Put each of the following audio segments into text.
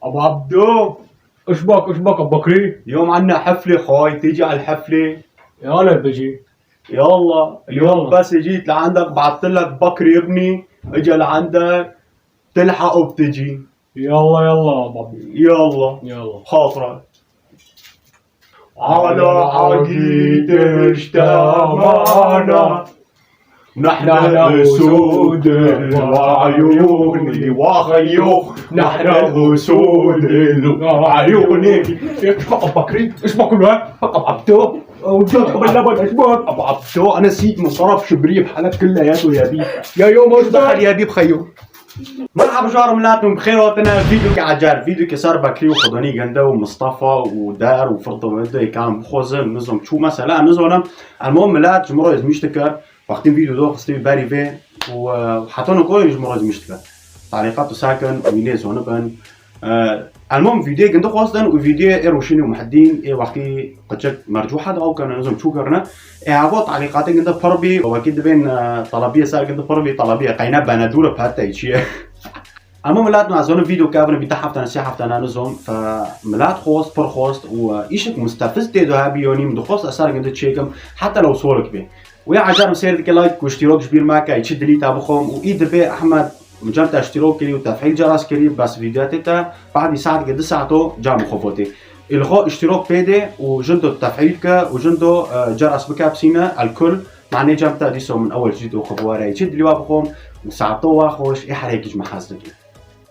ابو عبدو، اشبك ابو بكري. اليوم عنا حفلة خاي، تيجي على الحفلة؟ يلا بجي. يلا اليوم يلا. بس جيت لعندك بعثت لك بكري ابني اجى لعندك تلحق وبتجي. يلا ابو عبدو. يلا خاطرك. على عقيد اجتمعنا نحن أسود العيون وخيو، نحن أسود العيون. اشبك ابو بكري، اشبك الواد. ابو عبدو وجدت باللبن اشبك. ابو عبدو انا نسيت مصرف شبريه بحالك كلياته يا بيب. يا يوم شو دخل يا بيب خيو؟ مرحبا جار ملاتكم بخير وقتنا فيديو كعجار فيديو كسر بكري وخضني جندا ومصطفى ودار وفرطة ومدة كان بخوزن نظم شو مثلا نظم. المهم ملات جمرة مشتكر وقتين فيديو دو خستي باري في وحطونا كوي جمرة مشتكر تعليقاته ساكن وميليز ونبن. المهم فيديو كنت قاصدا وفيديو ايروشيني ومحدين اي وقتي قد مرجوحة او كان نظم شو كرنا هاغو تعليقاتي كنت فربي واكيد بين طلبيه سال كنت فربي طلبيه قينا بندوره بحتى شيء. المهم ملات مع زون فيديو كافر بيتا حفتنا سي حفتنا نظم فملات خوست بر خوست وايشك مستفز تيدو هابيوني من خوست اثار كنت تشيكم حتى لو صورك به ويا عجار مسير ديك لايك واشتراك كبير معك يشد لي تابخهم وايد به احمد مجمع اشتراك كلي وتفعيل جرس كلي بس فيديوهات بعد ساعه قد ساعته جام خفوتي الغاء اشتراك بيدي وجندو تفعيلك وجندو جرس بكابسينا الكل معني جامتا ديسو من اول جديد وخبواري يشد لي وابخهم وساعته واخوش اي حريكش محاسدك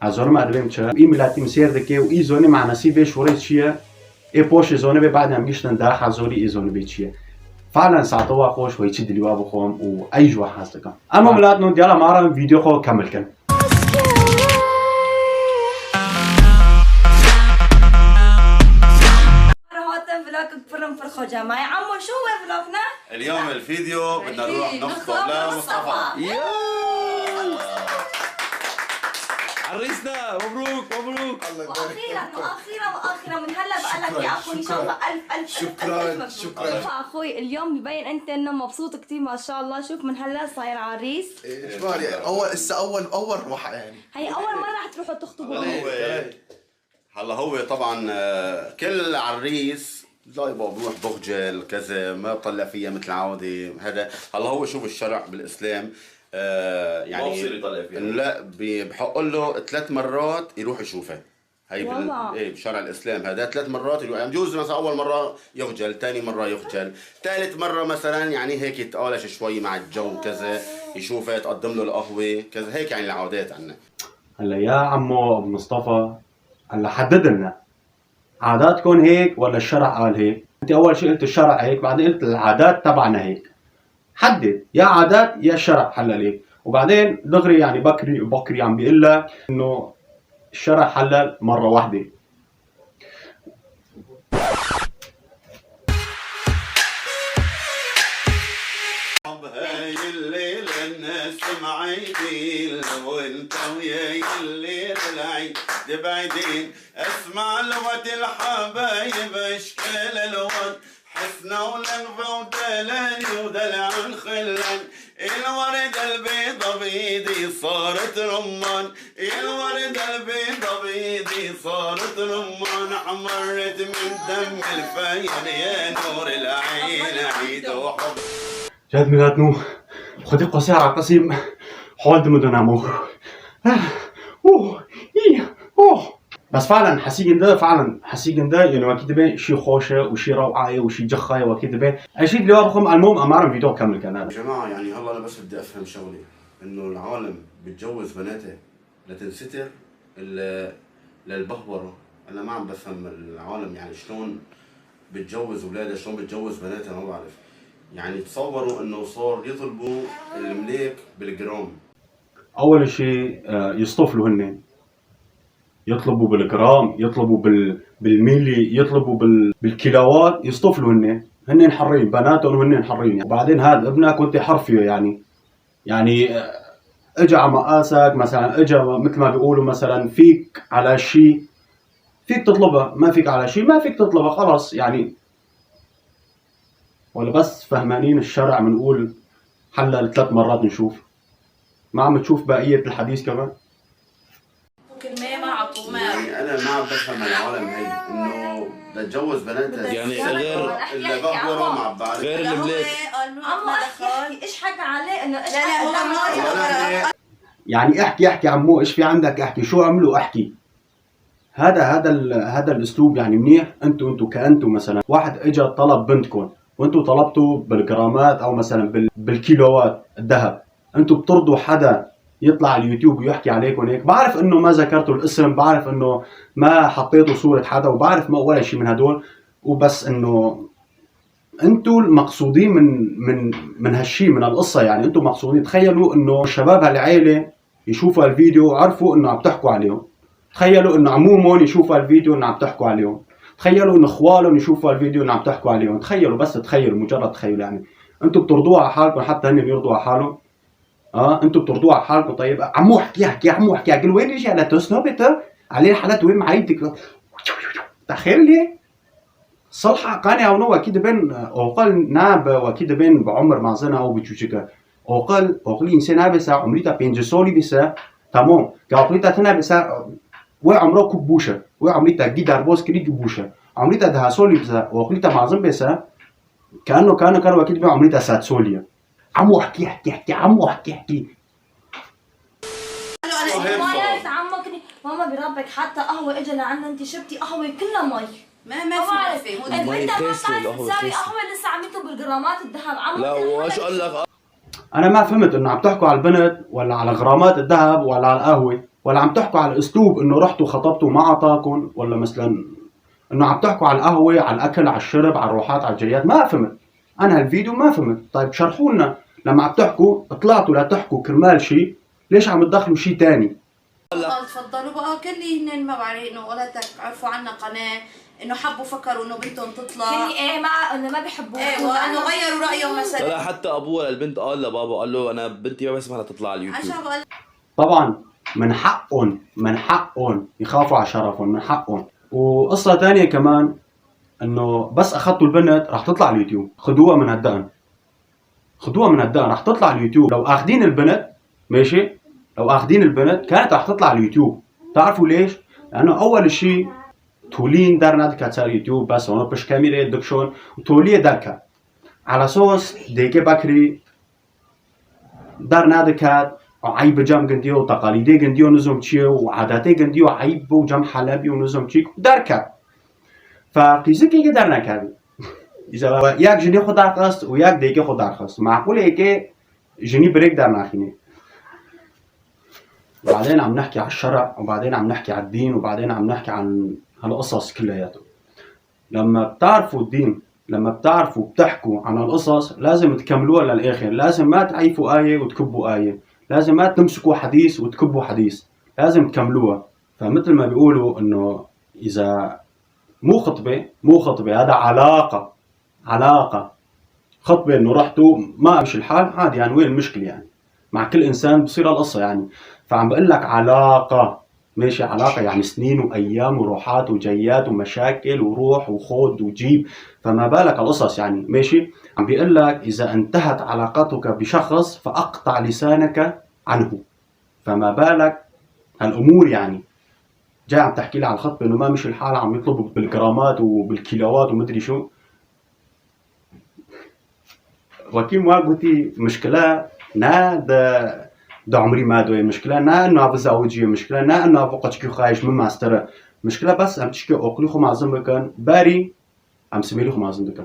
ازون ما ادري مش ايميلاتي مسير دكي واي زوني مع نسيبه شوري شيء اي بوش زوني بعد هم جشتن داخل زوري اي زوني بيتشيه فعلا ساعته واخوش ويشد لي وابخهم واي جوا حاسدك. المهم لا نو ديالا مارا فيديو خو كمل كان جماعة يا عمو شو هو فلوقنا؟ اليوم الفيديو بدنا نروح نخطب لمصطفى. عريسنا مبروك واخيرا من هلا بقول لك يا اخوي ان شاء الله الف شكرا. اخوي اليوم ببين انت انه مبسوط كثير ما شاء الله. شوف من هلا صاير عريس. ايش مالي اول روحه يعني هي اول مره رح تروحوا تخطبوا. هلا هو طبعا كل عريس جايبه بروح بخجل كذا ما بطلع فيها مثل العاده هذا. هلا هو شوف الشرع بالاسلام يعني ما بصير يطلع فيها لا بحق له 3 مرات يروح يشوفها. هي بشرع الاسلام هذا 3 مرات يروح يعني بجوز مثلا اول مره يخجل، ثاني مره يخجل، ثالث مره مثلا يعني هيك يتقالش شوي مع الجو كذا يشوفها تقدم له القهوه كذا هيك يعني العادات عندنا. هلا يا عمو ابو مصطفى هلا حدد لنا عاداتكم هيك ولا الشرع قال هيك؟ انت اول شيء قلت الشرع هيك بعدين قلت العادات تبعنا هيك. حدد يا عادات يا الشرع حلل هيك وبعدين دغري يعني بكري عم بيقول لك انه الشرع حلل مره واحده. هاي الليل الناس معيدين وانت وياي الليل العيد بعيدين اسمع لغة الحبايب اشكال الوان حسنا ولنفة ودلالي ودلع الخلان الورد البيضة بيدي صارت رمان الورد البيضة بيدي صارت رمان حمرت من دم الفيان يا نور العين عيد وحب جد ميلاد خدي قصير على قسيم حول دمدنامو بس فعلا حسيقن ده يعني اكيد بين شي خوشه وشي روعه وشي جخايه واكيد بين اشي اللي وابخم. المهم امارم فيديو كامل كان هذا يا جماعه يعني هلا انا بس بدي افهم شغله انه العالم بتجوز بناتها لتنستر للبهبره. انا ما عم بفهم العالم يعني شلون بتجوز اولادها شلون بتجوز بناتها ما بعرف. يعني تصوروا انه صار يطلبوا المليك بالجرام. اول شيء يصطفلوا هن يطلبوا بالجرام يطلبوا بالميلي يطلبوا بالكيلوات يصطفلوا هن حرين بناتهم وهن حرين. وبعدين هذا ابنك وانت حر فيه يعني اجى على مقاسك مثلا اجى مثل ما بيقولوا مثلا فيك على شيء فيك تطلبها ما فيك على شيء ما فيك تطلبها خلص يعني. ولا بس فهمانين الشرع بنقول حلل 3 مرات نشوف ما عم تشوف بقية الحديث كمان. يعني انا ما عم بفهم العالم هي انه تتجوز بناتها يعني غير اللي بقبرهم عم بعرف غير الملاك. عمو احكي ايش حكى عليه انه ايش لا هو ما يعني احكي عمو، ايش في عندك احكي، شو عملوا احكي. هذا الاسلوب يعني منيح. انتوا كأنتوا مثلا واحد اجى طلب بنتكم وانتوا طلبتوا بالجرامات او مثلا بالكيلوات الذهب، انتوا بترضوا حدا يطلع على اليوتيوب ويحكي عليكم هيك؟ بعرف انه ما ذكرتوا الاسم، بعرف انه ما حطيتوا صورة حدا، وبعرف ما ولا شيء من هدول، وبس انه انتوا المقصودين من هالشيء، من القصة. يعني انتوا مقصودين. تخيلوا انه شباب هالعيلة يشوفوا الفيديو وعرفوا انه عم تحكوا عليهم. تخيلوا انه عمومهم يشوفوا الفيديو انه عم تحكوا عليهم. تخيلوا انه اخوالهم يشوفوا الفيديو انه عم تحكوا عليهم. تخيلوا، بس تخيلوا، مجرد تخيل. يعني انتوا بترضوها على حالكم، حتى هن بيرضوا على حالهم. انتوا بترضوها على حالكم. طيب عمو احكي عمو احكي، قال وين يجي على تسنوبته عليه حالات وين معيتك تخيل لي صلحة قاني او نو اكيد بين اوقل ناب واكيد بين بعمر معزنا او بتشوشكا اوقل انسان بسا عمريتا بينجسولي بسا تمام قاطريتا تنا بسا وعمره كبوشه وعمريتا جدار بوس كري كبوشه عمريتا ده سولي بسا اوقليتا معزن بسا كانوا اكيد بين عمريتا سات سوليا. عمو احكي عمو احكي ما يعرف عمك ماما بربك حتى قهوه اجى لعنا انت شربتي قهوه كلها مي. ما في انت ما بتعرف تساوي قهوه لسه عم يكتب بالجرامات الذهب. عمك لا وايش قال لك؟ انا ما فهمت انه عم تحكوا على البنت ولا على غرامات الذهب ولا على القهوه، ولا عم تحكوا على الاسلوب انه رحتوا خطبتوا ما اعطاكم، ولا مثلا انه عم تحكوا على القهوه، على الاكل، على الشرب، على الروحات، على الجيات. ما فهمت انا هالفيديو، ما فهمت. طيب شرحوا لنا لما عم تحكوا، طلعتوا لا تحكوا كرمال شيء، ليش عم تدخلوا شيء ثاني؟ تفضلوا بقى كل هن ما بعرف انه ولدك عرفوا عنا قناه انه حبوا فكروا انه بنتهم تطلع كني ايه مع انه ما بيحبوها وانه غيروا رايهم مثلا. لا حتى ابوها للبنت قال لبابا، قال له انا بنتي ما بسمح لها تطلع على اليوتيوب. عشان بقول طبعا من حقهم يخافوا على شرفهم، من حقهم. وقصة تانية كمان انه بس اخذتوا البنت رح تطلع على اليوتيوب. خدوها من هالدقن رح تطلع على اليوتيوب. لو اخذين البنت ماشي، لو اخذين البنت كانت رح تطلع على اليوتيوب. تعرفوا ليش؟ لانه اول شيء تولين دارنا دكات على اليوتيوب بس اونو بش كاميرا دكشون وتوليه دكا على صوص ديكي بكري دارنا دكات عيب جام جنديو وتقاليدي جنديو نظام تشيو وعاداتي جنديو عيب وجام حلبي ونظام تشيك داركا. فقيسكي دارنا كابي اذا ياك جني خد درخواست وياك ديكي خد درخواست، معقول هيك جني بريك دارنا خيني. وبعدين عم نحكي على الشرع، وبعدين عم نحكي على الدين، وبعدين عم نحكي عن هالقصص كلياته. لما بتعرفوا الدين، لما بتعرفوا بتحكوا عن القصص، لازم تكملوها للآخر. لازم ما تعيفوا آية وتكبوا آية، لازم ما تمسكوا حديث وتكبوا حديث، لازم تكملوها. فمثل ما بيقولوا انه اذا مو خطبة هذا علاقة. خطبة انه رحتوا ما مش الحال عادي، يعني وين المشكلة؟ يعني مع كل انسان بصير القصة يعني. فعم بقول لك علاقة، ماشي؟ علاقة يعني سنين وايام وروحات وجيات ومشاكل وروح وخوض وجيب، فما بالك القصص يعني، ماشي؟ عم بيقول لك اذا انتهت علاقتك بشخص فاقطع لسانك عنه، فما بالك هالامور يعني. جاي عم تحكي لي على الخطبة انه ما مش الحال، عم يطلبوا بالجرامات وبالكيلوات ومدري شو. وكيل ما قلتي مشكلة ناد دا عمري ما دوي مشكلة نا انه بزوجي مشكلة نا انه بقتش خايش من ماستر مشكلة، بس عم تشكي اوقلي خو معزم بكن باري عم سميلي خو معزم بكن.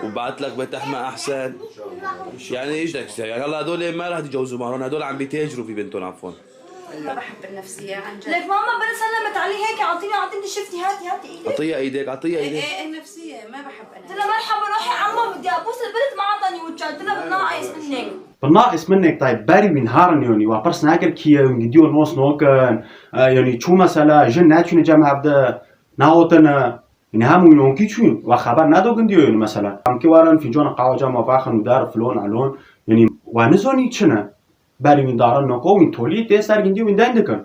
وبعت لك بيت احمى احسن. يعني ايش بدك يعني؟ هلا هدول ما رح يتجوزوا معهم، هدول عم بيتاجروا في بنتهم. عفوا ما بحب النفسيه عن جد. لك ماما بلا سلمت عليه هيك اعطيني شفتي هاتي ايدك. اعطيها ايدك ايه النفسيه ما بحب انا. قلت لها مرحبا روحي عمو بدي ابوس البنت ما اعطاني وجه. قلت لها بالناقص منك. طيب باري بنهارن يعني وابرس ناكل كي يديو نوس نوكن يعني شو مثلا جنات شنو جمع بدا ناوتنا يعني هم يونكي شو وخبر نادو جنديو يعني مثلا عم كيوارن في جون قاوة جام وفاخن ودار فلون علون يعني ونزوني شنا باري من دارن نكو من تولي تسار جنديو من دندكن.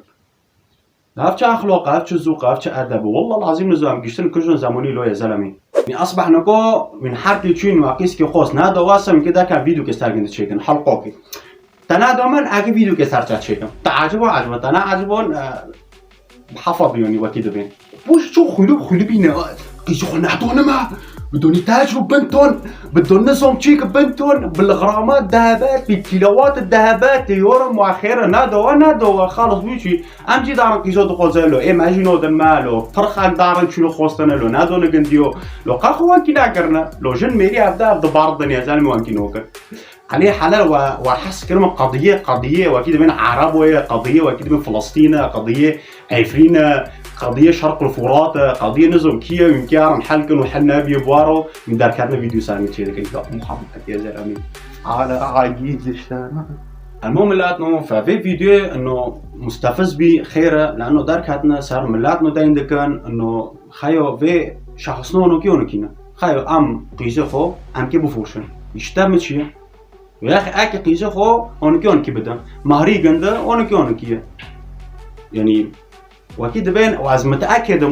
هافتش اخلاق هافتش ذوق هافتش ادب والله العظيم نزام قشتن كجون زماني لو يا زلمي يعني اصبح نكو من حركي تشين واقيس كي خوس نادا واسم كده كان فيديو كستار جند تشيكن حلقوكي تنادو من اكي فيديو كستار تشيكن تعجبوا عجبوا تنا عجبون بحفظ يعني وكده بين بوش شو خلو بينا قيسو خنعتونا ما بدون يتاجروا بنتون بدون نظام تشيك بنتون بالغرامات ذهبات بالكيلوات الذهبات يورم واخيرا نادو خالص بيشي ام جي دارن قيسو دخل زلو ايماجينو دن مالو فرخان دارن شنو خوستنا لو نادو نقنديو لو قاخوان كي ناقرنا لو جن ميري ابدا بار الدنيا زلمه وان كي نوكر عليه حلال وحس كلمة قضية وأكيد من عرب قضية وأكيد من فلسطين قضية عفرين قضية شرق الفرات قضية نظم كيا ويمكن محل وحنا بيبوارو من دار كاتنا فيديو سامي كذا كذا محمد يا زلمة على عاجيز لشان المهم لاتنو ففي فيديو إنه مستفز بي خيره لأنه دار كاتنا صار ملاتنو داين دكان إنه خيو في شخصنو كيونو كينا خيو أم قيزخو أم كي بفوشن يشتم شيء يا أخي أكي قيزة خو أونكيون كي بدأ مهري جندا أونكيون كي يعني وأكيد بين وعز متأكد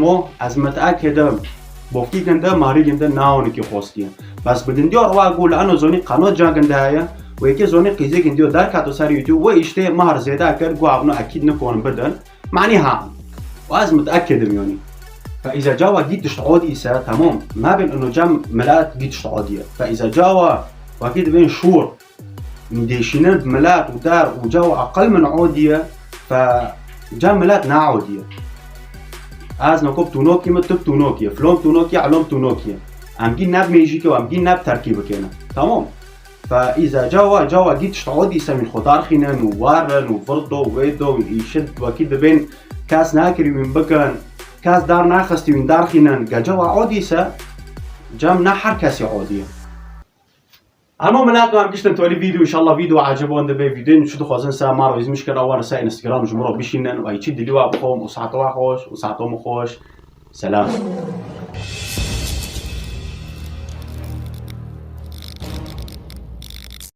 بوفكي جندا مهري جندا ناونكي خوستيا بس بدن ديور وأقول أنا زوني قناة جا جندا هيا ويكي زوني قيزة جنديو دار كاتو سار يوتيوب ويشتي مهر زيادة أكل جو عبنو أكيد نكون بدن معني ها وعز متأكد يعني فإذا جاوا جيت تشتعودي إسا تمام ما بين إنه جام ملات جيت تشتعودية فإذا جاوا وأكيد بين شور مديشينين بملات ودار وجو أقل من عودية فجا ملات ناعودية أزنا كوب تونوكي متب تونوكي فلوم تونوكي علوم تونوكي أمجين ناب ميجيكي وأمجين ناب تركيبك هنا تمام فإذا جوا جيت شتعودي سمين خضار خينان ووارن وفرضو وويدو ويشد وكيد بين كاس ناكري من بكن كاس دار ناخستي من دار خينان جوا عودي سا جام نحر كاسي عودية المهم لاتو هم قشتن تولي فيديو ان شاء الله فيديو عجبون دبي فيديو شدو خوزن سا مارو إذا مشكلة أول رسائل انستغرام جمهور بيشينن وهيتشد اللي خوم وساعتو خوش وساعتو مخوش سلام